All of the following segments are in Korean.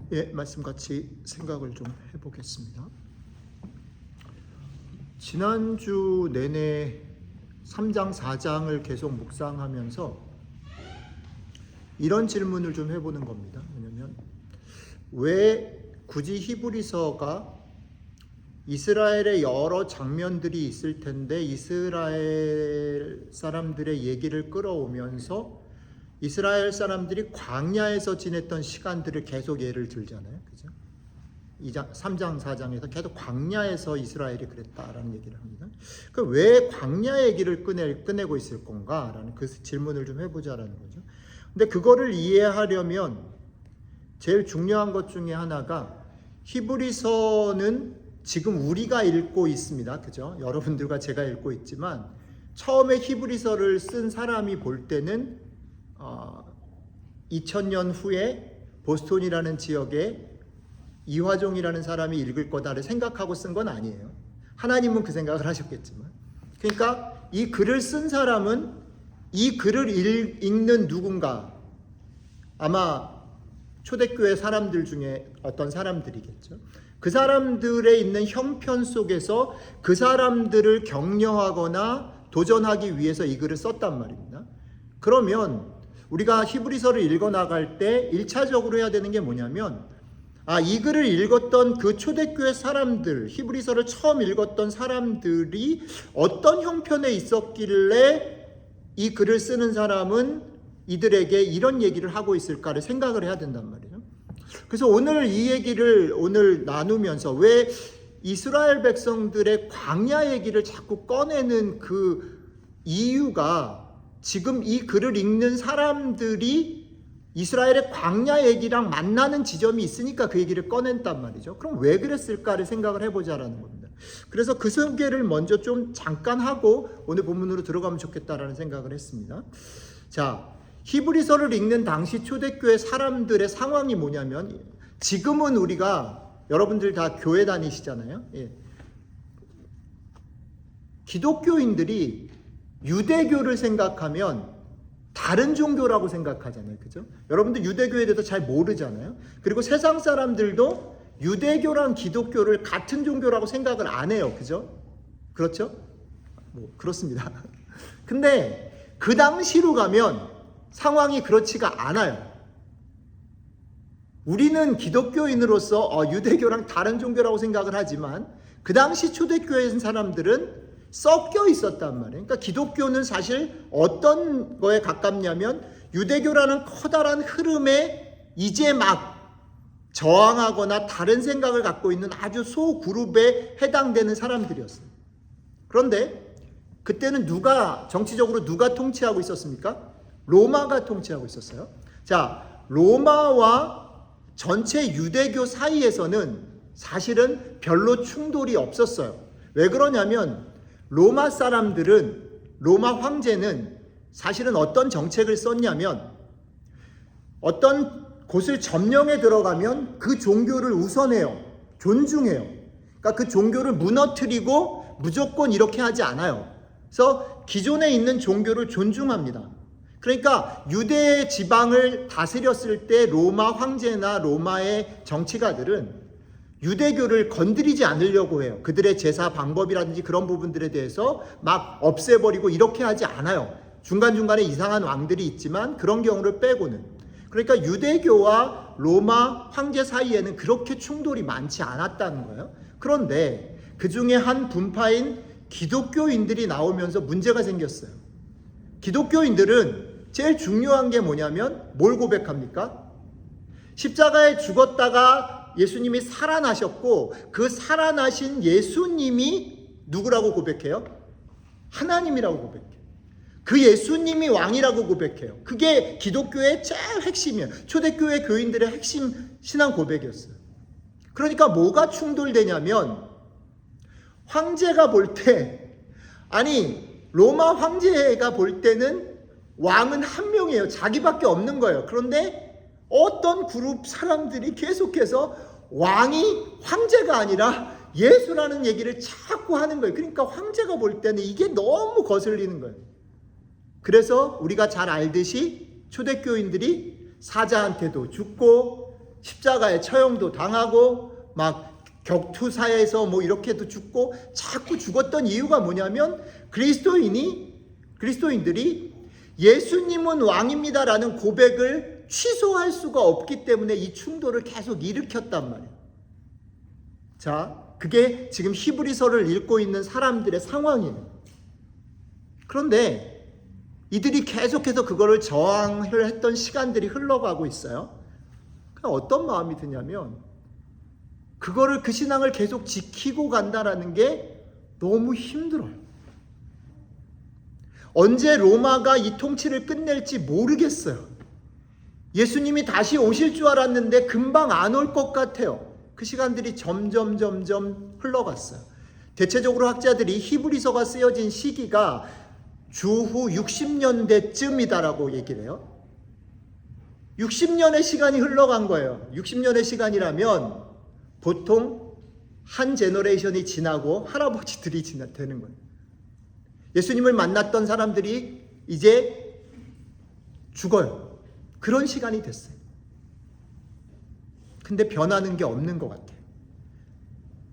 오늘의 말씀 같이 생각을 좀 해보겠습니다. 지난주 내내 3장 4장을 계속 묵상하면서 이런 질문을 좀 해보는 겁니다. 왜냐하면 왜 굳이 히브리서가 이스라엘의 여러 장면들이 있을 텐데 이스라엘 사람들의 얘기를 끌어오면서 이스라엘 사람들이 광야에서 지냈던 시간들을 계속 예를 들잖아요. 그죠? 3장 4장에서 계속 광야에서 이스라엘이 그랬다라는 얘기를 합니다. 왜 광야 얘기를 꺼내고 있을 건가라는 그 질문을 좀 해보자라는 거죠. 근데 그거를 이해하려면 제일 중요한 것 중에 하나가 히브리서는 지금 우리가 읽고 있습니다. 그죠? 여러분들과 제가 읽고 있지만 처음에 히브리서를 쓴 사람이 볼 때는 2000년 후에 보스턴이라는 지역에 이화종이라는 사람이 읽을 거다를 생각하고 쓴 건 아니에요. 하나님은 그 생각을 하셨겠지만. 그러니까 이 글을 쓴 사람은 이 글을 읽는 누군가, 아마 초대교회 사람들 중에 어떤 사람들이겠죠. 그 사람들의 있는 형편 속에서 그 사람들을 격려하거나 도전하기 위해서 이 글을 썼단 말입니다. 그러면 우리가 히브리서를 읽어 나갈 때 1차적으로 해야 되는 게 뭐냐면 이 글을 읽었던 그 초대교회 사람들, 히브리서를 처음 읽었던 사람들이 어떤 형편에 있었길래 이 글을 쓰는 사람은 이들에게 이런 얘기를 하고 있을까를 생각을 해야 된단 말이에요. 그래서 오늘 이 얘기를 오늘 나누면서 왜 이스라엘 백성들의 광야 얘기를 자꾸 꺼내는 그 이유가 지금 이 글을 읽는 사람들이 이스라엘의 광야 얘기랑 만나는 지점이 있으니까 그 얘기를 꺼낸단 말이죠. 그럼 왜 그랬을까를 생각을 해보자라는 겁니다. 그래서 그 소개를 먼저 좀 잠깐 하고 오늘 본문으로 들어가면 좋겠다라는 생각을 했습니다. 자, 히브리서를 읽는 당시 초대교회 사람들의 상황이 뭐냐면 지금은 우리가 여러분들 다 교회 다니시잖아요. 예. 기독교인들이 유대교를 생각하면 다른 종교라고 생각하잖아요. 그죠? 여러분들 유대교에 대해서 잘 모르잖아요. 그리고 세상 사람들도 유대교랑 기독교를 같은 종교라고 생각을 안 해요. 그죠? 그렇죠? 그렇습니다. 근데 그 당시로 가면 상황이 그렇지가 않아요. 우리는 기독교인으로서 유대교랑 다른 종교라고 생각을 하지만 그 당시 초대교회 사람들은 섞여 있었단 말이에요. 그러니까 기독교는 사실 어떤 거에 가깝냐면 유대교라는 커다란 흐름에 이제 막 저항하거나 다른 생각을 갖고 있는 아주 소그룹에 해당되는 사람들이었어요. 그런데 그때는 정치적으로 누가 통치하고 있었습니까? 로마가 통치하고 있었어요. 자, 로마와 전체 유대교 사이에서는 사실은 별로 충돌이 없었어요. 왜 그러냐면 로마 사람들은, 로마 황제는 사실은 어떤 정책을 썼냐면 어떤 곳을 점령해 들어가면 그 종교를 우선해요. 존중해요. 그러니까 그 종교를 무너뜨리고 무조건 이렇게 하지 않아요. 그래서 기존에 있는 종교를 존중합니다. 그러니까 유대 지방을 다스렸을 때 로마 황제나 로마의 정치가들은 유대교를 건드리지 않으려고 해요. 그들의 제사 방법이라든지 그런 부분들에 대해서 막 없애버리고 이렇게 하지 않아요. 중간중간에 이상한 왕들이 있지만 그런 경우를 빼고는. 그러니까 유대교와 로마 황제 사이에는 그렇게 충돌이 많지 않았다는 거예요. 그런데 그 중에 한 분파인 기독교인들이 나오면서 문제가 생겼어요. 기독교인들은 제일 중요한 게 뭐냐면 뭘 고백합니까? 십자가에 죽었다가 예수님이 살아나셨고 그 살아나신 예수님이 누구라고 고백해요? 하나님이라고 고백해요. 그 예수님이 왕이라고 고백해요. 그게 기독교의 제일 핵심이에요. 초대교회 교인들의 핵심 신앙 고백이었어요. 그러니까 뭐가 충돌되냐면 황제가 볼 때, 로마 황제가 볼 때는 왕은 한 명이에요. 자기밖에 없는 거예요. 그런데 어떤 그룹 사람들이 계속해서 왕이 황제가 아니라 예수라는 얘기를 자꾸 하는 거예요. 그러니까 황제가 볼 때는 이게 너무 거슬리는 거예요. 그래서 우리가 잘 알듯이 초대교인들이 사자한테도 죽고 십자가에 처형도 당하고 막 격투사에서 뭐 이렇게도 죽고 자꾸 죽었던 이유가 뭐냐면 그리스도인들이 예수님은 왕입니다라는 고백을 취소할 수가 없기 때문에 이 충돌을 계속 일으켰단 말이에요. 자, 그게 지금 히브리서를 읽고 있는 사람들의 상황이에요. 그런데 이들이 계속해서 그거를 저항을 했던 시간들이 흘러가고 있어요. 어떤 마음이 드냐면 그 신앙을 계속 지키고 간다라는 게 너무 힘들어요. 언제 로마가 이 통치를 끝낼지 모르겠어요. 예수님이 다시 오실 줄 알았는데 금방 안 올 것 같아요. 그 시간들이 점점 흘러갔어요. 대체적으로 학자들이 히브리서가 쓰여진 시기가 주후 60년대쯤이다라고 얘기를 해요. 60년의 시간이 흘러간 거예요. 60년의 시간이라면 보통 한 제너레이션이 지나고 할아버지들이 되는 거예요. 예수님을 만났던 사람들이 이제 죽어요. 그런 시간이 됐어요. 근데 변하는 게 없는 것 같아요.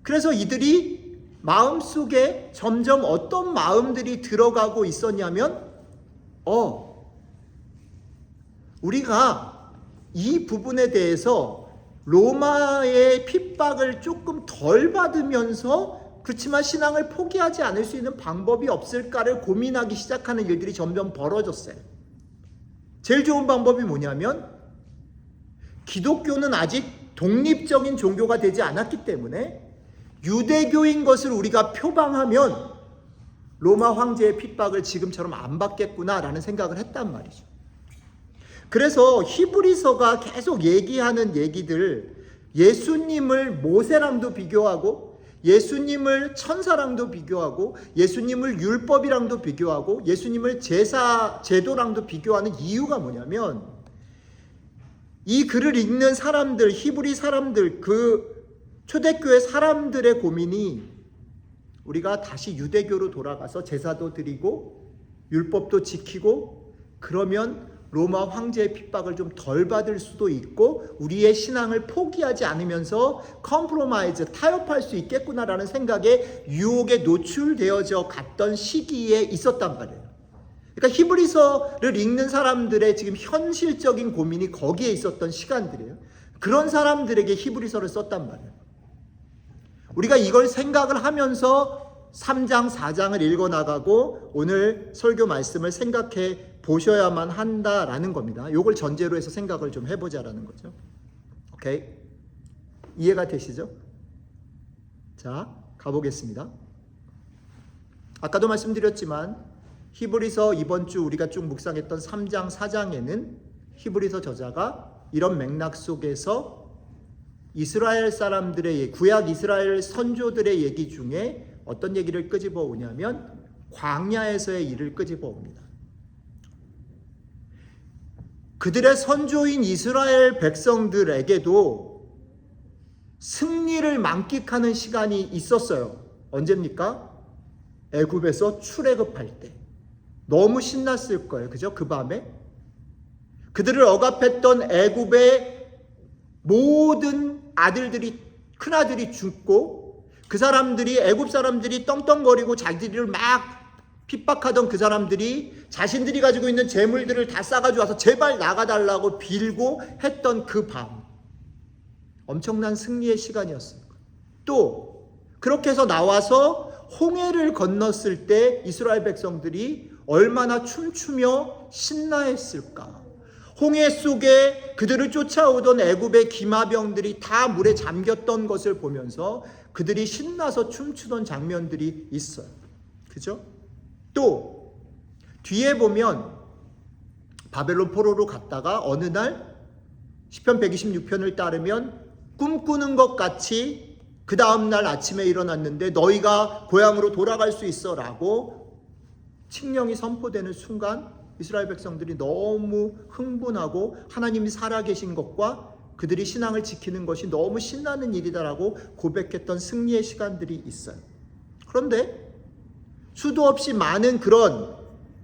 그래서 이들이 마음속에 점점 어떤 마음들이 들어가고 있었냐면 우리가 이 부분에 대해서 로마의 핍박을 조금 덜 받으면서 그렇지만 신앙을 포기하지 않을 수 있는 방법이 없을까를 고민하기 시작하는 일들이 점점 벌어졌어요. 제일 좋은 방법이 뭐냐면 기독교는 아직 독립적인 종교가 되지 않았기 때문에 유대교인 것을 우리가 표방하면 로마 황제의 핍박을 지금처럼 안 받겠구나라는 생각을 했단 말이죠. 그래서 히브리서가 계속 얘기하는 얘기들, 예수님을 모세랑도 비교하고 예수님을 천사랑도 비교하고 예수님을 율법이랑도 비교하고 예수님을 제도랑도 비교하는 이유가 뭐냐면 이 글을 읽는 사람들, 히브리 사람들, 그 초대교회 사람들의 고민이 우리가 다시 유대교로 돌아가서 제사도 드리고 율법도 지키고 그러면 로마 황제의 핍박을 좀 덜 받을 수도 있고 우리의 신앙을 포기하지 않으면서 컴프로마이즈, 타협할 수 있겠구나라는 생각에 유혹에 노출되어져 갔던 시기에 있었단 말이에요. 그러니까 히브리서를 읽는 사람들의 지금 현실적인 고민이 거기에 있었던 시간들이에요. 그런 사람들에게 히브리서를 썼단 말이에요. 우리가 이걸 생각을 하면서 3장, 4장을 읽어나가고 오늘 설교 말씀을 생각해 보셔야만 한다라는 겁니다. 이걸 전제로 해서 생각을 좀 해보자라는 거죠. 오케이? 이해가 되시죠? 자, 가보겠습니다. 아까도 말씀드렸지만 히브리서 이번 주 우리가 쭉 묵상했던 3장, 4장에는 히브리서 저자가 이런 맥락 속에서 이스라엘 사람들의 구약 이스라엘 선조들의 얘기 중에 어떤 얘기를 끄집어 오냐면 광야에서의 일을 끄집어 옵니다. 그들의 선조인 이스라엘 백성들에게도 승리를 만끽하는 시간이 있었어요. 언제입니까? 애굽에서 출애굽할 때. 너무 신났을 거예요. 그죠? 그 밤에. 그들을 억압했던 애굽의 모든 아들들이, 큰아들이 죽고 그 사람들이, 애굽 사람들이 떵떵거리고 자기들을 막 핍박하던 그 사람들이 자신들이 가지고 있는 재물들을 다 싸가지고 와서 제발 나가달라고 빌고 했던 그 밤. 엄청난 승리의 시간이었어요. 또 그렇게 해서 나와서 홍해를 건넜을 때 이스라엘 백성들이 얼마나 춤추며 신나했을까. 홍해 속에 그들을 쫓아오던 애굽의 기마병들이 다 물에 잠겼던 것을 보면서 그들이 신나서 춤추던 장면들이 있어요. 그죠? 또 뒤에 보면 바벨론 포로로 갔다가 어느 날 시편 126편을 따르면 꿈꾸는 것 같이 그 다음날 아침에 일어났는데 너희가 고향으로 돌아갈 수 있어 라고 칙령이 선포되는 순간 이스라엘 백성들이 너무 흥분하고 하나님이 살아계신 것과 그들이 신앙을 지키는 것이 너무 신나는 일이다라고 고백했던 승리의 시간들이 있어요. 그런데 수도 없이 많은 그런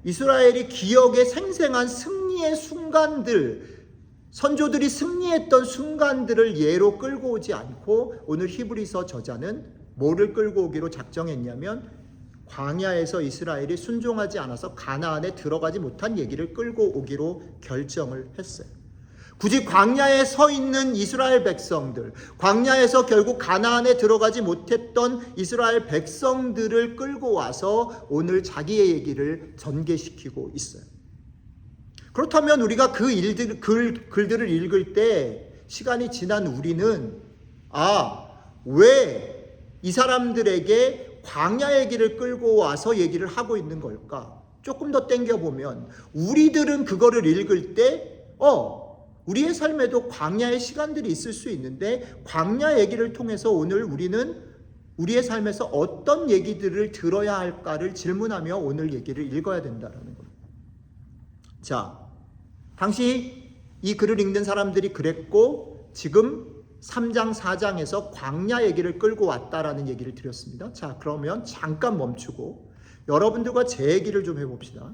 이스라엘이 기억에 생생한 승리의 순간들, 선조들이 승리했던 순간들을 예로 끌고 오지 않고 오늘 히브리서 저자는 뭐를 끌고 오기로 작정했냐면 광야에서 이스라엘이 순종하지 않아서 가나안에 들어가지 못한 얘기를 끌고 오기로 결정을 했어요. 굳이 광야에 서 있는 이스라엘 백성들, 광야에서 결국 가나안에 들어가지 못했던 이스라엘 백성들을 끌고 와서 오늘 자기의 얘기를 전개시키고 있어요. 그렇다면 우리가 그 글들을 읽을 때 시간이 지난 우리는 왜 이 사람들에게 광야의 길을 끌고 와서 얘기를 하고 있는 걸까? 조금 더 땡겨보면 우리들은 그거를 읽을 때 우리의 삶에도 광야의 시간들이 있을 수 있는데 광야 얘기를 통해서 오늘 우리는 우리의 삶에서 어떤 얘기들을 들어야 할까를 질문하며 오늘 얘기를 읽어야 된다는 겁니다. 자, 당시 이 글을 읽는 사람들이 그랬고 지금 3장 4장에서 광야 얘기를 끌고 왔다라는 얘기를 드렸습니다. 자, 그러면 잠깐 멈추고 여러분들과 제 얘기를 좀 해봅시다.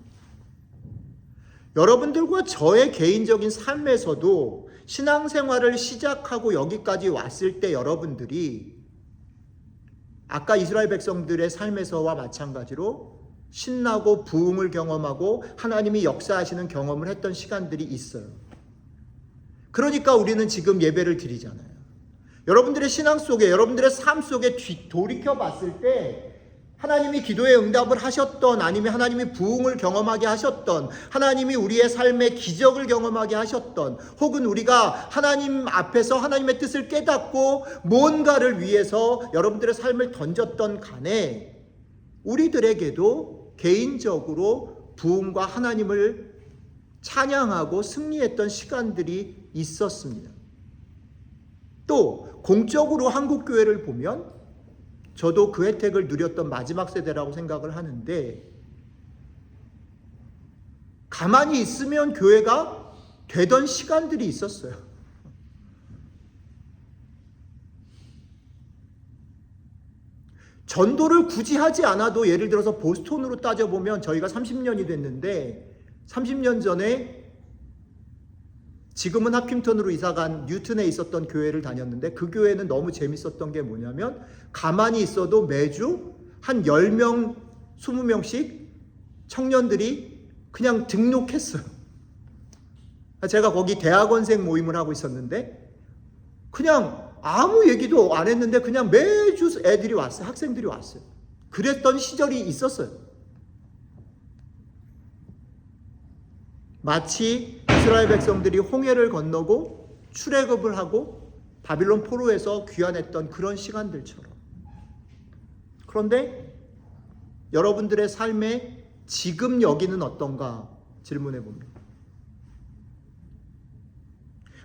여러분들과 저의 개인적인 삶에서도 신앙생활을 시작하고 여기까지 왔을 때 여러분들이 아까 이스라엘 백성들의 삶에서와 마찬가지로 신나고 부흥을 경험하고 하나님이 역사하시는 경험을 했던 시간들이 있어요. 그러니까 우리는 지금 예배를 드리잖아요. 여러분들의 신앙 속에, 여러분들의 삶 속에 돌이켜 봤을 때 하나님이 기도에 응답을 하셨던, 아니면 하나님이 부흥을 경험하게 하셨던, 하나님이 우리의 삶에 기적을 경험하게 하셨던, 혹은 우리가 하나님 앞에서 하나님의 뜻을 깨닫고 뭔가를 위해서 여러분들의 삶을 던졌던 간에 우리들에게도 개인적으로 부흥과 하나님을 찬양하고 승리했던 시간들이 있었습니다. 또 공적으로 한국교회를 보면 저도 그 혜택을 누렸던 마지막 세대라고 생각을 하는데 가만히 있으면 교회가 되던 시간들이 있었어요. 전도를 굳이 하지 않아도 예를 들어서 보스턴으로 따져보면 저희가 30년이 됐는데 30년 전에 지금은 하핑턴으로 이사간 뉴튼에 있었던 교회를 다녔는데 그 교회는 너무 재밌었던 게 뭐냐면 가만히 있어도 매주 한 10명, 20명씩 청년들이 그냥 등록했어요. 제가 거기 대학원생 모임을 하고 있었는데 그냥 아무 얘기도 안 했는데 그냥 매주 애들이 왔어요. 학생들이 왔어요. 그랬던 시절이 있었어요. 마치 이스라엘 백성들이 홍해를 건너고 출애굽을 하고 바빌론 포로에서 귀환했던 그런 시간들처럼. 그런데 여러분들의 삶에 지금 여기는 어떤가 질문해 봅니다.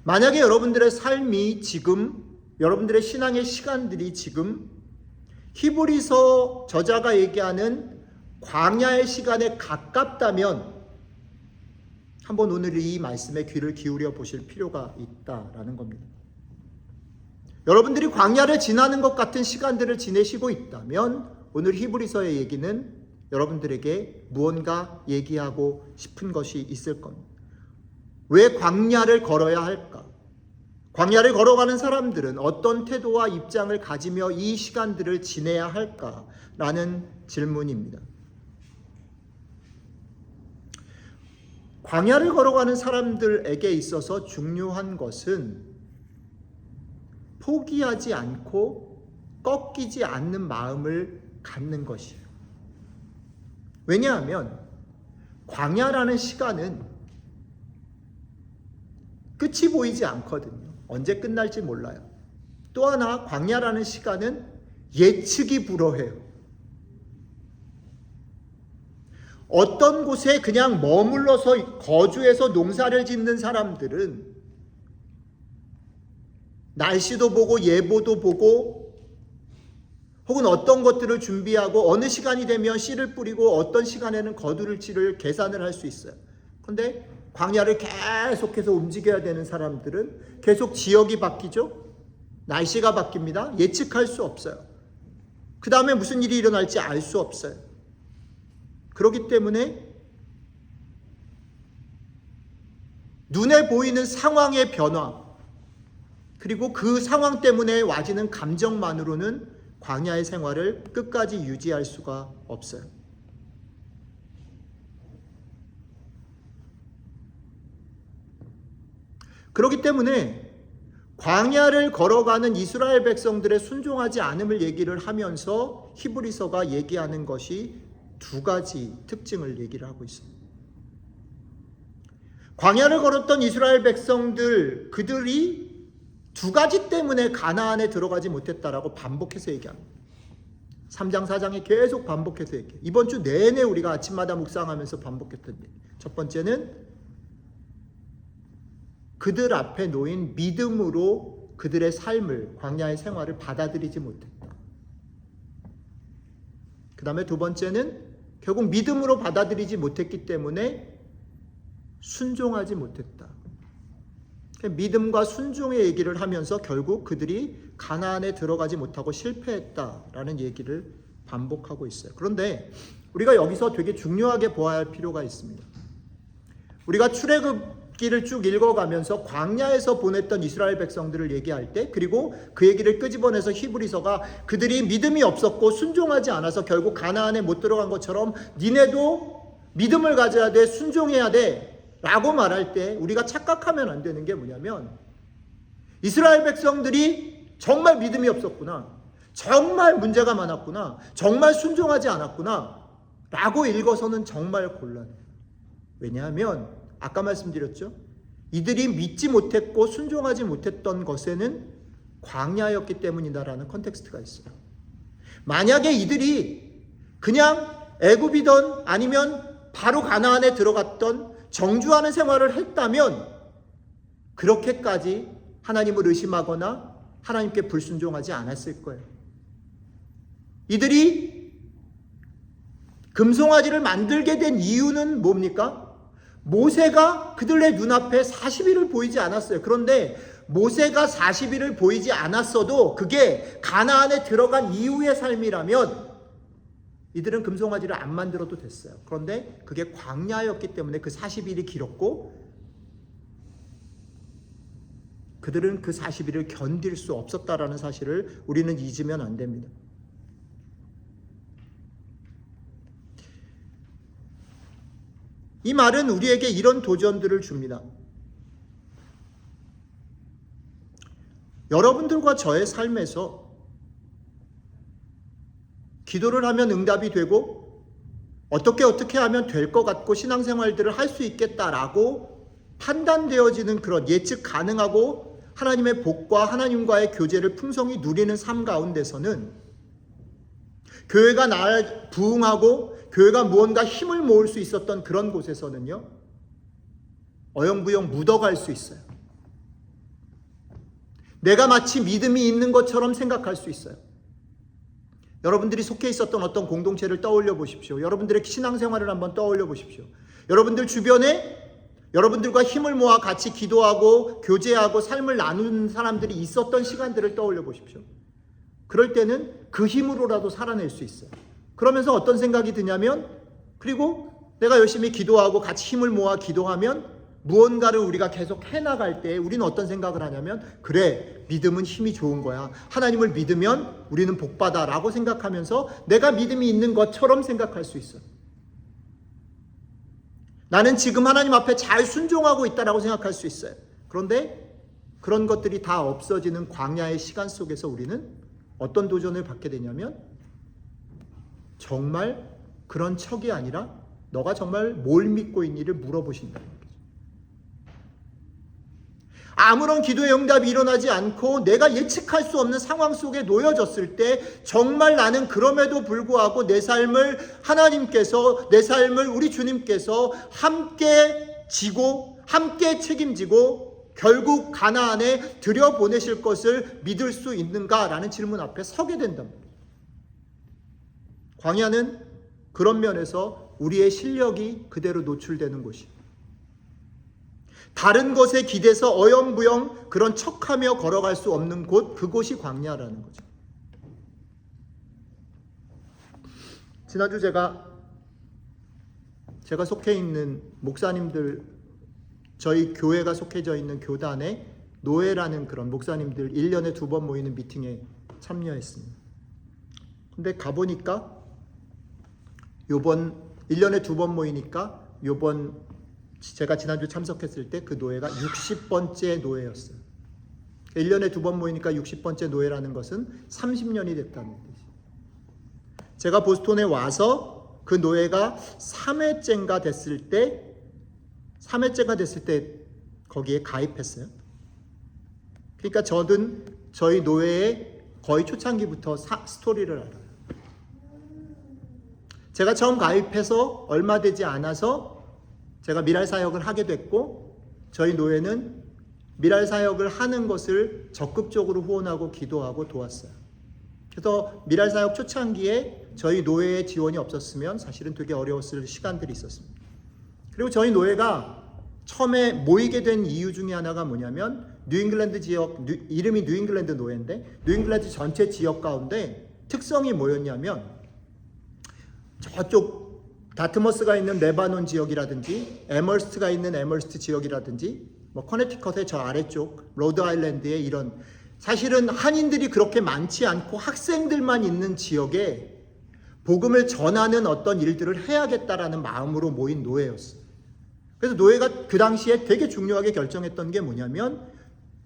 만약에 여러분들의 삶이 지금, 여러분들의 신앙의 시간들이 지금 히브리서 저자가 얘기하는 광야의 시간에 가깝다면 한번 오늘 이 말씀에 귀를 기울여 보실 필요가 있다라는 겁니다. 여러분들이 광야를 지나는 것 같은 시간들을 지내시고 있다면 오늘 히브리서의 얘기는 여러분들에게 무언가 얘기하고 싶은 것이 있을 겁니다. 왜 광야를 걸어야 할까? 광야를 걸어가는 사람들은 어떤 태도와 입장을 가지며 이 시간들을 지내야 할까라는 질문입니다. 광야를 걸어가는 사람들에게 있어서 중요한 것은 포기하지 않고 꺾이지 않는 마음을 갖는 것이에요. 왜냐하면 광야라는 시간은 끝이 보이지 않거든요. 언제 끝날지 몰라요. 또 하나 광야라는 시간은 예측이 불허해요. 어떤 곳에 그냥 머물러서 거주해서 농사를 짓는 사람들은 날씨도 보고 예보도 보고 혹은 어떤 것들을 준비하고 어느 시간이 되면 씨를 뿌리고 어떤 시간에는 거두를지를 계산을 할 수 있어요. 그런데 광야를 계속해서 움직여야 되는 사람들은 계속 지역이 바뀌죠. 날씨가 바뀝니다. 예측할 수 없어요. 그 다음에 무슨 일이 일어날지 알 수 없어요. 그렇기 때문에 눈에 보이는 상황의 변화, 그리고 그 상황 때문에 와지는 감정만으로는 광야의 생활을 끝까지 유지할 수가 없어요. 그렇기 때문에 광야를 걸어가는 이스라엘 백성들의 순종하지 않음을 얘기를 하면서 히브리서가 얘기하는 것이 두 가지 특징을 얘기를 하고 있습니다. 광야를 걸었던 이스라엘 백성들, 그들이 두 가지 때문에 가나안에 들어가지 못했다라고 반복해서 얘기합니다. 3장 4장에 계속 반복해서 얘기해요. 이번 주 내내 우리가 아침마다 묵상하면서 반복했던 얘기. 첫 번째는 그들 앞에 놓인 믿음으로 그들의 삶을, 광야의 생활을 받아들이지 못했다. 그 다음에 두 번째는 결국 믿음으로 받아들이지 못했기 때문에 순종하지 못했다. 믿음과 순종의 얘기를 하면서 결국 그들이 가나안에 들어가지 못하고 실패했다라는 얘기를 반복하고 있어요. 그런데 우리가 여기서 되게 중요하게 보아야 할 필요가 있습니다. 우리가 출애굽기를 쭉 읽어가면서 광야에서 보냈던 이스라엘 백성들을 얘기할 때, 그리고 그 얘기를 끄집어내서 히브리서가 그들이 믿음이 없었고 순종하지 않아서 결국 가나안에 못 들어간 것처럼 니네도 믿음을 가져야 돼, 순종해야 돼 라고 말할 때 우리가 착각하면 안 되는 게 뭐냐면, 이스라엘 백성들이 정말 믿음이 없었구나, 정말 문제가 많았구나, 정말 순종하지 않았구나 라고 읽어서는 정말 곤란해요. 왜냐하면 아까 말씀드렸죠, 이들이 믿지 못했고 순종하지 못했던 것에는 광야였기 때문이다라는 컨텍스트가 있어요. 만약에 이들이 그냥 애굽이던 아니면 바로 가나안에 들어갔던 정주하는 생활을 했다면 그렇게까지 하나님을 의심하거나 하나님께 불순종하지 않았을 거예요. 이들이 금송아지를 만들게 된 이유는 뭡니까? 모세가 그들의 눈앞에 40일을 보이지 않았어요. 그런데 모세가 40일을 보이지 않았어도 그게 가나안에 들어간 이후의 삶이라면 이들은 금송아지를 안 만들어도 됐어요. 그런데 그게 광야였기 때문에 그 40일이 길었고 그들은 그 40일을 견딜 수 없었다라는 사실을 우리는 잊으면 안 됩니다. 이 말은 우리에게 이런 도전들을 줍니다. 여러분들과 저의 삶에서 기도를 하면 응답이 되고 어떻게 하면 될 것 같고 신앙생활들을 할 수 있겠다라고 판단되어지는 그런 예측 가능하고 하나님의 복과 하나님과의 교제를 풍성히 누리는 삶 가운데서는 교회가 날 부흥하고 교회가 무언가 힘을 모을 수 있었던 그런 곳에서는요, 어영부영 묻어갈 수 있어요. 내가 마치 믿음이 있는 것처럼 생각할 수 있어요. 여러분들이 속해 있었던 어떤 공동체를 떠올려 보십시오. 여러분들의 신앙생활을 한번 떠올려 보십시오. 여러분들 주변에 여러분들과 힘을 모아 같이 기도하고 교제하고 삶을 나누는 사람들이 있었던 시간들을 떠올려 보십시오. 그럴 때는 그 힘으로라도 살아낼 수 있어요. 그러면서 어떤 생각이 드냐면, 그리고 내가 열심히 기도하고 같이 힘을 모아 기도하면 무언가를 우리가 계속 해나갈 때 우리는 어떤 생각을 하냐면, 그래, 믿음은 힘이 좋은 거야. 하나님을 믿으면 우리는 복받아 라고 생각하면서 내가 믿음이 있는 것처럼 생각할 수 있어요. 나는 지금 하나님 앞에 잘 순종하고 있다라고 생각할 수 있어요. 그런데 그런 것들이 다 없어지는 광야의 시간 속에서 우리는 어떤 도전을 받게 되냐면, 정말 그런 척이 아니라 너가 정말 뭘 믿고 있니를 물어보신다는 거죠. 아무런 기도의 응답이 일어나지 않고 내가 예측할 수 없는 상황 속에 놓여졌을 때 정말 나는 그럼에도 불구하고 내 삶을 하나님께서, 내 삶을 우리 주님께서 함께 지고 함께 책임지고 결국 가나안에 들여보내실 것을 믿을 수 있는가라는 질문 앞에 서게 된단 말이에요. 광야는 그런 면에서 우리의 실력이 그대로 노출되는 곳이에요. 다른 것에 기대서 어영부영 그런 척하며 걸어갈 수 없는 곳, 그곳이 광야라는 거죠. 지난주 제가 속해 있는 목사님들 저희 교회가 속해져 있는 교단에 노예라는 그런 목사님들 1년에 2번 모이는 미팅에 참여했습니다. 근데 가보니까 요번 1년에 2번 모이니까 요번 제가 지난주 참석했을 때 그 노예가 60번째 노예였어요. 1년에 2번 모이니까 60번째 노예라는 것은 30년이 됐다는 뜻이에요. 제가 보스턴에 와서 그 노예가 3회째가 됐을 때 거기에 가입했어요. 그러니까 저는 저희 노예의 거의 초창기부터 스토리를 알아요. 제가 처음 가입해서 얼마 되지 않아서 제가 미랄 사역을 하게 됐고, 저희 노예는 미랄 사역을 하는 것을 적극적으로 후원하고 기도하고 도왔어요. 그래서 미랄 사역 초창기에 저희 노예의 지원이 없었으면 사실은 되게 어려웠을 시간들이 있었습니다. 그리고 저희 노예가 처음에 모이게 된 이유 중에 하나가 뭐냐면, 뉴잉글랜드 지역, 이름이 뉴잉글랜드 노예인데 뉴잉글랜드 전체 지역 가운데 특성이 뭐였냐면, 저쪽 다트머스가 있는 레바논 지역이라든지 에머스트가 있는 에머스트 지역이라든지 뭐 커네티컷의 저 아래쪽 로드 아일랜드의 이런, 사실은 한인들이 그렇게 많지 않고 학생들만 있는 지역에 복음을 전하는 어떤 일들을 해야겠다라는 마음으로 모인 노예였어요. 그래서 노예가 그 당시에 되게 중요하게 결정했던 게 뭐냐면,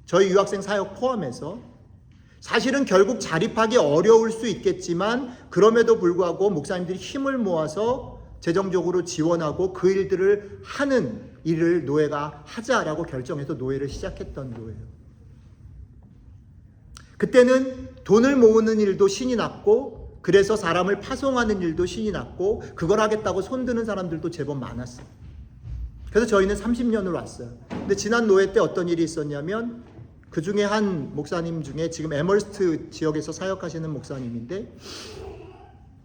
저희 유학생 사역 포함해서 사실은 결국 자립하기 어려울 수 있겠지만 그럼에도 불구하고 목사님들이 힘을 모아서 재정적으로 지원하고 그 일들을 하는 일을 노예가 하자라고 결정해서 노예를 시작했던 노예예요. 그때는 돈을 모으는 일도 신이 났고, 그래서 사람을 파송하는 일도 신이 났고, 그걸 하겠다고 손드는 사람들도 제법 많았어요. 그래서 저희는 30년을 왔어요. 근데 지난 노예 때 어떤 일이 있었냐면, 그 중에 한 목사님 중에 지금 에머스트 지역에서 사역하시는 목사님인데,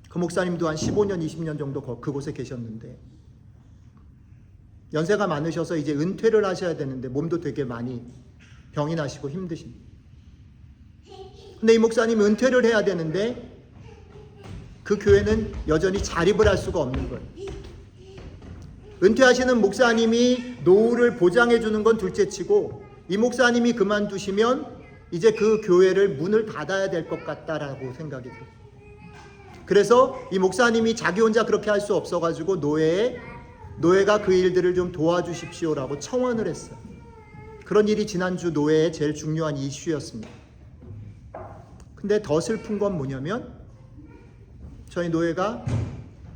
그 목사님도 한 15년, 20년 정도 그곳에 계셨는데, 연세가 많으셔서 이제 은퇴를 하셔야 되는데 몸도 되게 많이 병이 나시고 힘드십니다. 근데 이 목사님이 은퇴를 해야 되는데 그 교회는 여전히 자립을 할 수가 없는 거예요. 은퇴하시는 목사님이 노후를 보장해 주는 건 둘째치고, 이 목사님이 그만두시면 이제 그 교회를 문을 닫아야 될 것 같다라고 생각이 들어요. 그래서 이 목사님이 자기 혼자 그렇게 할 수 없어가지고 노예가 그 일들을 좀 도와주십시오라고 청원을 했어요. 그런 일이 지난주 노예의 제일 중요한 이슈였습니다. 근데 더 슬픈 건 뭐냐면, 저희 노예가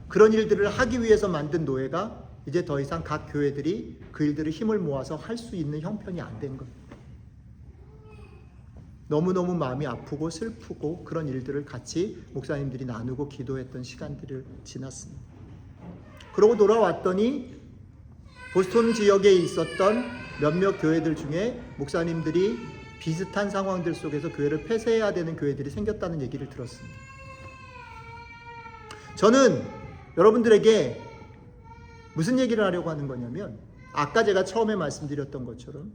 그런 일들을 하기 위해서 만든 노예가 이제 더 이상 각 교회들이 그 일들을 힘을 모아서 할 수 있는 형편이 안 된 겁니다. 너무너무 마음이 아프고 슬프고 그런 일들을 같이 목사님들이 나누고 기도했던 시간들을 지났습니다. 그러고 돌아왔더니 보스턴 지역에 있었던 몇몇 교회들 중에 목사님들이 비슷한 상황들 속에서 교회를 폐쇄해야 되는 교회들이 생겼다는 얘기를 들었습니다. 저는 여러분들에게 무슨 얘기를 하려고 하는 거냐면, 아까 제가 처음에 말씀드렸던 것처럼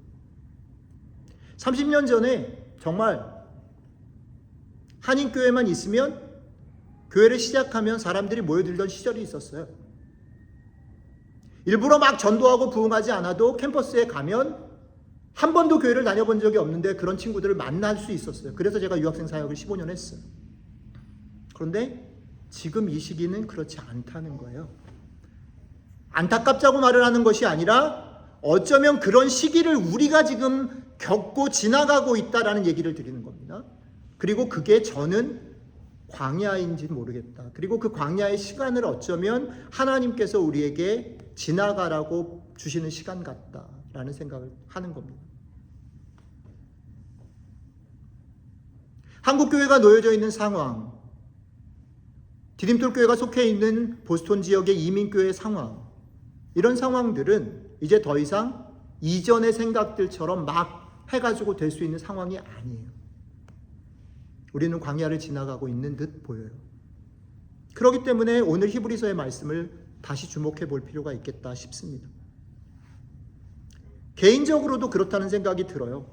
30년 전에 정말 한인교회만 있으면, 교회를 시작하면 사람들이 모여들던 시절이 있었어요. 일부러 막 전도하고 부흥하지 않아도 캠퍼스에 가면 한 번도 교회를 다녀본 적이 없는데 그런 친구들을 만날 수 있었어요. 그래서 제가 유학생 사역을 15년 했어요. 그런데 지금 이 시기는 그렇지 않다는 거예요. 안타깝다고 말을 하는 것이 아니라 어쩌면 그런 시기를 우리가 지금 겪고 지나가고 있다라는 얘기를 드리는 겁니다. 그리고 그게 저는 광야인지 모르겠다. 그리고 그 광야의 시간을 어쩌면 하나님께서 우리에게 지나가라고 주시는 시간 같다라는 생각을 하는 겁니다. 한국교회가 놓여져 있는 상황, 디딤돌교회가 속해 있는 보스턴 지역의 이민교회 상황, 이런 상황들은 이제 더 이상 이전의 생각들처럼 막 해가지고 될 수 있는 상황이 아니에요. 우리는 광야를 지나가고 있는 듯 보여요. 그렇기 때문에 오늘 히브리서의 말씀을 다시 주목해 볼 필요가 있겠다 싶습니다. 개인적으로도 그렇다는 생각이 들어요.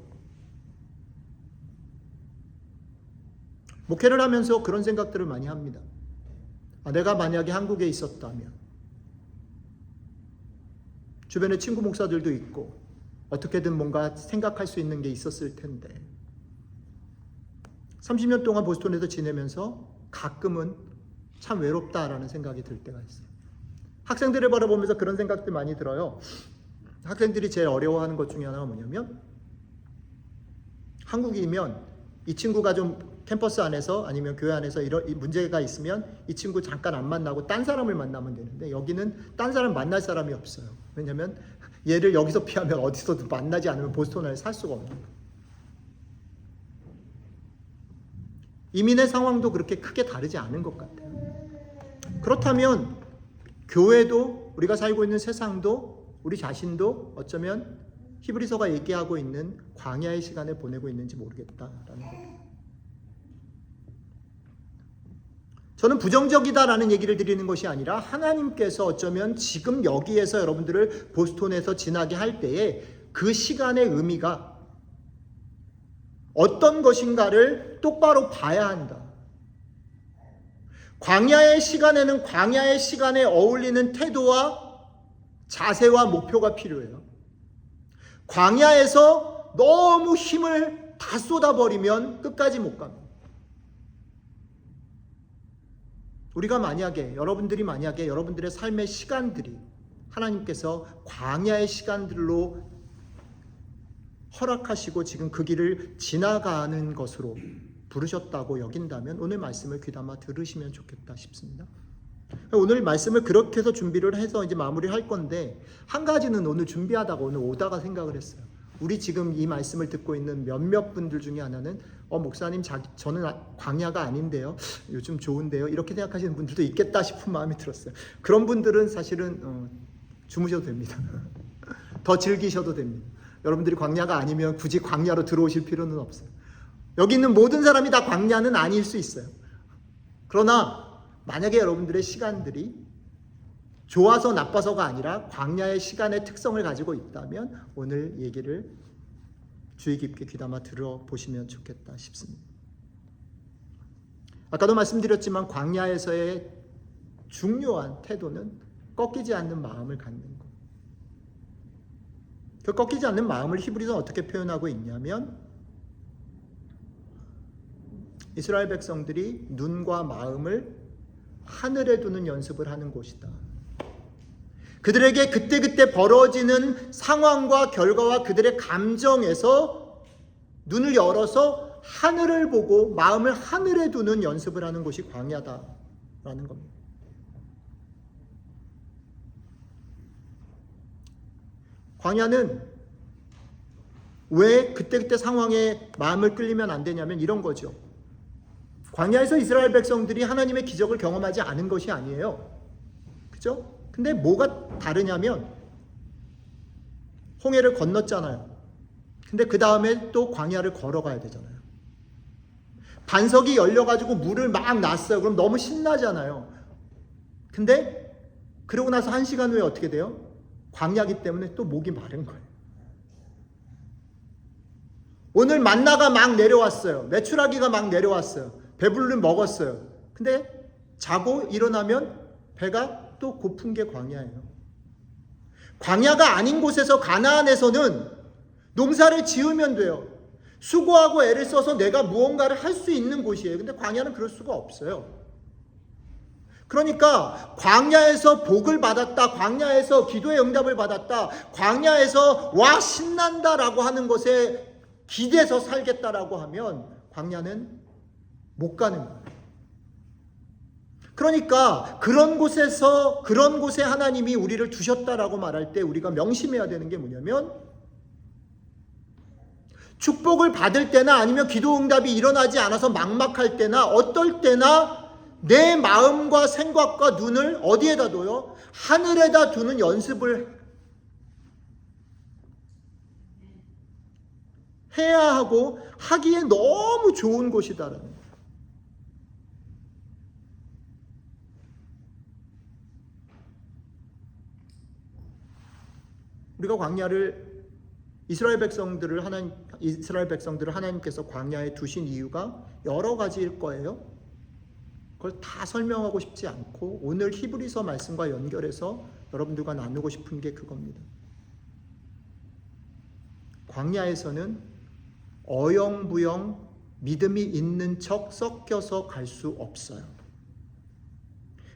목회를 하면서 그런 생각들을 많이 합니다. 내가 만약에 한국에 있었다면, 주변에 친구 목사들도 있고 어떻게든 뭔가 생각할 수 있는 게 있었을 텐데 30년 동안 보스턴에서 지내면서 가끔은 참 외롭다라는 생각이 들 때가 있어요. 학생들을 바라보면서 그런 생각들 많이 들어요. 학생들이 제일 어려워하는 것 중에 하나가 뭐냐면 한국이면 이 친구가 좀 캠퍼스 안에서 아니면 교회 안에서 이런 문제가 있으면 이 친구 잠깐 안 만나고 딴 사람을 만나면 되는데 여기는 딴 사람 만날 사람이 없어요. 왜냐하면 얘를 여기서 피하면 어디서도 만나지 않으면 보스턴 안에 살 수가 없는 거예요. 이민의 상황도 그렇게 크게 다르지 않은 것 같아요. 그렇다면 교회도 우리가 살고 있는 세상도 우리 자신도 어쩌면 히브리서가 얘기하고 있는 광야의 시간을 보내고 있는지 모르겠다라는 거예요. 저는 부정적이다라는 얘기를 드리는 것이 아니라 하나님께서 어쩌면 지금 여기에서 여러분들을 보스턴에서 지나게 할 때에 그 시간의 의미가 어떤 것인가를 똑바로 봐야 한다. 광야의 시간에는 광야의 시간에 어울리는 태도와 자세와 목표가 필요해요. 광야에서 너무 힘을 다 쏟아버리면 끝까지 못 갑니다. 우리가 만약에 여러분들의 삶의 시간들이 하나님께서 광야의 시간들로 허락하시고 지금 그 길을 지나가는 것으로 부르셨다고 여긴다면 오늘 말씀을 귀담아 들으시면 좋겠다 싶습니다. 오늘 말씀을 그렇게 해서 준비를 해서 이제 마무리할 건데 한 가지는 오늘 준비하다가 오늘 오다가 생각을 했어요. 우리 지금 이 말씀을 듣고 있는 몇몇 분들 중에 하나는 목사님 저는 광야가 아닌데요. 요즘 좋은데요. 이렇게 생각하시는 분들도 있겠다 싶은 마음이 들었어요. 그런 분들은 사실은 주무셔도 됩니다. 더 즐기셔도 됩니다. 여러분들이 광야가 아니면 굳이 광야로 들어오실 필요는 없어요. 여기 있는 모든 사람이 다 광야는 아닐 수 있어요. 그러나 만약에 여러분들의 시간들이 좋아서 나빠서가 아니라 광야의 시간의 특성을 가지고 있다면 오늘 얘기를 주의 깊게 귀담아 들어보시면 좋겠다 싶습니다. 아까도 말씀드렸지만 광야에서의 중요한 태도는 꺾이지 않는 마음을 갖는 것. 그 꺾이지 않는 마음을 히브리서는 어떻게 표현하고 있냐면 이스라엘 백성들이 눈과 마음을 하늘에 두는 연습을 하는 곳이다. 그들에게 그때그때 벌어지는 상황과 결과와 그들의 감정에서 눈을 열어서 하늘을 보고 마음을 하늘에 두는 연습을 하는 곳이 광야다라는 겁니다. 광야는 왜 그때그때 상황에 마음을 끌리면 안 되냐면 이런 거죠. 광야에서 이스라엘 백성들이 하나님의 기적을 경험하지 않은 것이 아니에요. 그죠? 근데 뭐가 다르냐면 홍해를 건넜잖아요. 근데 그 다음에 또 광야를 걸어가야 되잖아요. 반석이 열려가지고 물을 막 놨어요. 그럼 너무 신나잖아요. 근데 그러고 나서 1시간 후에 어떻게 돼요? 광야기 때문에 또 목이 마른 거예요. 오늘 만나가 막 내려왔어요. 메추라기가 막 내려왔어요. 배불르면 먹었어요. 근데 자고 일어나면 배가 또 고픈 게 광야예요. 광야가 아닌 곳에서 가나안에서는 농사를 지으면 돼요. 수고하고 애를 써서 내가 무언가를 할 수 있는 곳이에요. 근데 광야는 그럴 수가 없어요. 그러니까 광야에서 복을 받았다, 광야에서 기도의 응답을 받았다, 광야에서 와 신난다라고 하는 것에 기대서 살겠다라고 하면 광야는 못 가는 거예요. 그러니까 그런 곳에 하나님이 우리를 두셨다라고 말할 때 우리가 명심해야 되는 게 뭐냐면 축복을 받을 때나 아니면 기도 응답이 일어나지 않아서 막막할 때나 어떨 때나 내 마음과 생각과 눈을 어디에다 둬요? 하늘에다 두는 연습을 해야 하고 하기에 너무 좋은 곳이다라는 거예요. 우리가 광야를 이스라엘 백성들을 하나님께서 광야에 두신 이유가 여러 가지일 거예요. 그걸 다 설명하고 싶지 않고 오늘 히브리서 말씀과 연결해서 여러분들과 나누고 싶은 게 그겁니다. 광야에서는 어영부영 믿음이 있는 척 섞여서 갈 수 없어요.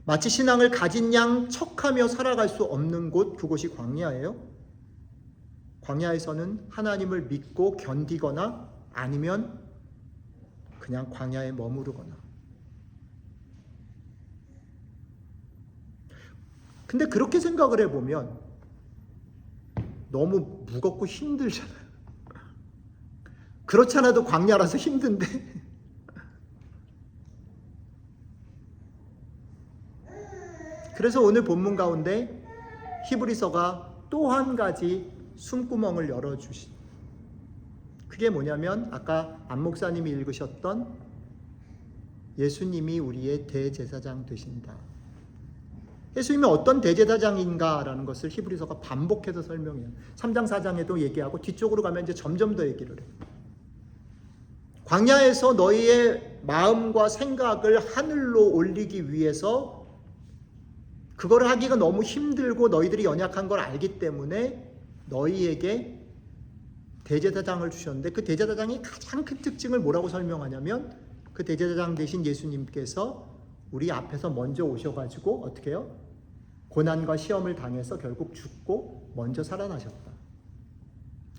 마치 신앙을 가진 양 척하며 살아갈 수 없는 곳, 그곳이 광야예요. 광야에서는 하나님을 믿고 견디거나 아니면 그냥 광야에 머무르거나. 근데 그렇게 생각을 해보면 너무 무겁고 힘들잖아요. 그렇지 않아도 광야라서 힘든데. 그래서 오늘 본문 가운데 히브리서가 또 한 가지 숨구멍을 열어주신, 그게 뭐냐면 아까 안 목사님이 읽으셨던 예수님이 우리의 대제사장 되신다. 예수님이 어떤 대제사장인가라는 것을 히브리서가 반복해서 설명해요. 3장 4장에도 얘기하고 뒤쪽으로 가면 이제 점점 더 얘기를 해요. 광야에서 너희의 마음과 생각을 하늘로 올리기 위해서, 그걸 하기가 너무 힘들고 너희들이 연약한 걸 알기 때문에 너희에게 대제사장을 주셨는데, 그 대제사장이 가장 큰 특징을 뭐라고 설명하냐면, 그 대제사장 되신 예수님께서 우리 앞에서 먼저 오셔가지고 어떻게 해요? 고난과 시험을 당해서 결국 죽고 먼저 살아나셨다.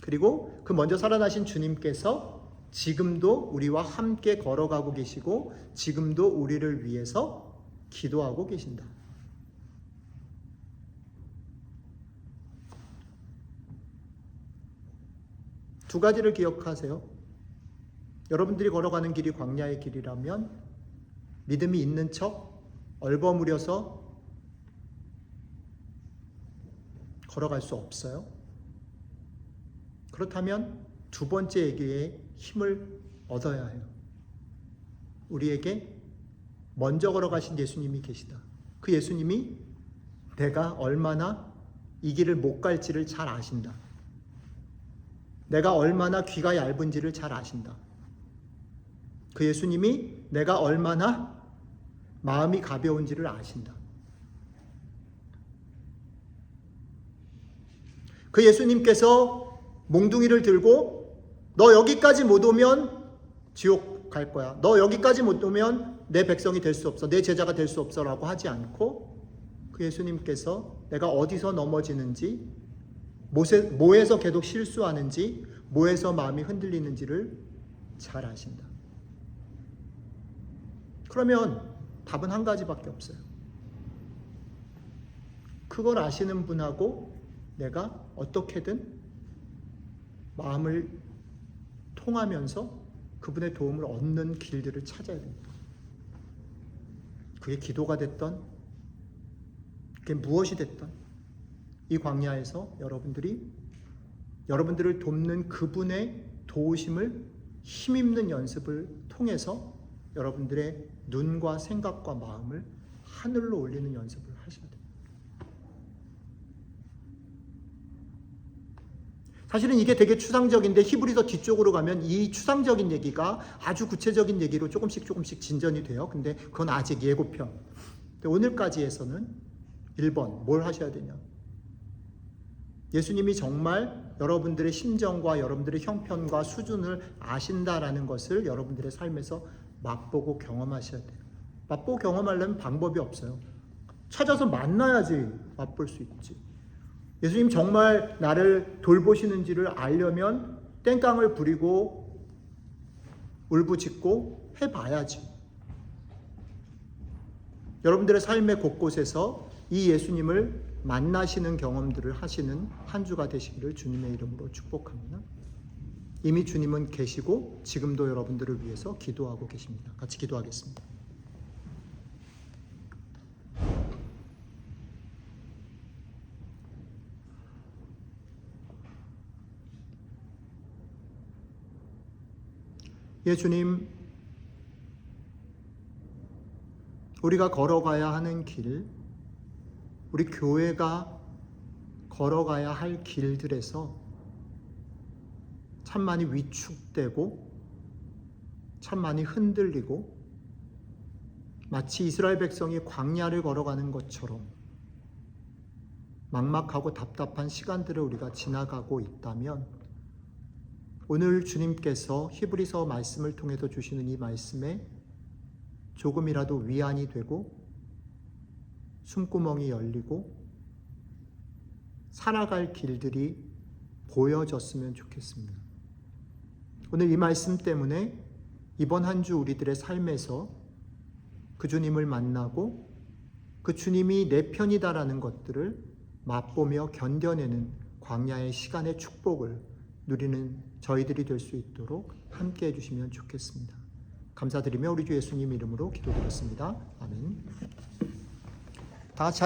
그리고 그 먼저 살아나신 주님께서 지금도 우리와 함께 걸어가고 계시고 지금도 우리를 위해서 기도하고 계신다. 두 가지를 기억하세요. 여러분들이 걸어가는 길이 광야의 길이라면 믿음이 있는 척 얼버무려서 걸어갈 수 없어요. 그렇다면 두 번째 얘기에 힘을 얻어야 해요. 우리에게 먼저 걸어가신 예수님이 계시다. 그 예수님이 내가 얼마나 이 길을 못 갈지를 잘 아신다. 내가 얼마나 귀가 얇은지를 잘 아신다. 그 예수님이 내가 얼마나 마음이 가벼운지를 아신다. 그 예수님께서 몽둥이를 들고 너 여기까지 못 오면 지옥 갈 거야. 너 여기까지 못 오면 내 백성이 될 수 없어. 내 제자가 될 수 없어 라고 하지 않고, 그 예수님께서 내가 어디서 넘어지는지, 뭐에서 계속 실수하는지, 뭐에서 마음이 흔들리는지를 잘 아신다. 그러면 답은 한 가지밖에 없어요. 그걸 아시는 분하고 내가 어떻게든 마음을 통하면서 그분의 도움을 얻는 길들을 찾아야 됩니다. 그게 기도가 됐던, 그게 무엇이 됐던, 이 광야에서 여러분들을 돕는 그분의 도우심을 힘입는 연습을 통해서 여러분들의 눈과 생각과 마음을 하늘로 올리는 연습을 하셔야 돼요. 사실은 이게 되게 추상적인데 히브리서 뒤쪽으로 가면 이 추상적인 얘기가 아주 구체적인 얘기로 조금씩 진전이 돼요. 근데 그건 아직 예고편. 근데 오늘까지에서는 1번 뭘 하셔야 되냐? 예수님이 정말 여러분들의 심정과 여러분들의 형편과 수준을 아신다라는 것을 여러분들의 삶에서 맛보고 경험하셔야 돼요. 맛보고 경험하려면 방법이 없어요. 찾아서 만나야지 맛볼 수 있지. 예수님 정말 나를 돌보시는지를 알려면 땡깡을 부리고 울부짖고 해봐야지. 여러분들의 삶의 곳곳에서 이 예수님을 만나시는 경험들을 하시는 한 주가 되시기를 주님의 이름으로 축복합니다. 이미 주님은 계시고 지금도 여러분들을 위해서 기도하고 계십니다. 같이 기도하겠습니다. 예, 주님, 우리가 걸어가야 하는 길, 우리 교회가 걸어가야 할 길들에서 참 많이 위축되고 참 많이 흔들리고 마치 이스라엘 백성이 광야를 걸어가는 것처럼 막막하고 답답한 시간들을 우리가 지나가고 있다면 오늘 주님께서 히브리서 말씀을 통해서 주시는 이 말씀에 조금이라도 위안이 되고 숨구멍이 열리고 살아갈 길들이 보여졌으면 좋겠습니다. 오늘 이 말씀 때문에 이번 한 주 우리들의 삶에서 그 주님을 만나고 그 주님이 내 편이다라는 것들을 맛보며 견뎌내는 광야의 시간의 축복을 누리는 저희들이 될 수 있도록 함께 해주시면 좋겠습니다. 감사드리며 우리 주 예수님 이름으로 기도드렸습니다. 아멘. 다 같이